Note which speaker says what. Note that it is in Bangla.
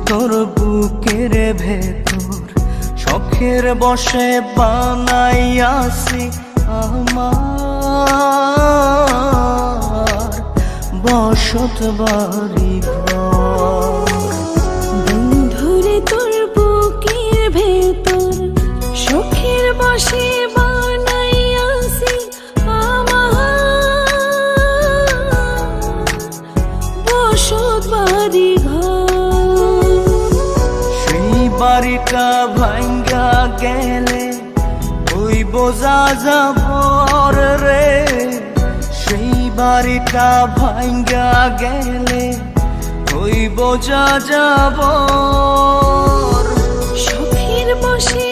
Speaker 1: তোর বুকের ভেতর শখের বসে বানাইয়াছি আমার বসত বাড়ি ঘর।
Speaker 2: বন্ধুরে তোর বুকের ভেতর শখের বসে বানাইয়াছি আমার বসত বাড়ি ঘর।
Speaker 1: সেই বাড়িটা ভাঙ্গা গেলে ওই বোঝা যাবর রে, সেই বাড়িটা ভাঙ্গা গেলে ওই বোঝা যাবর।
Speaker 2: শখের বসে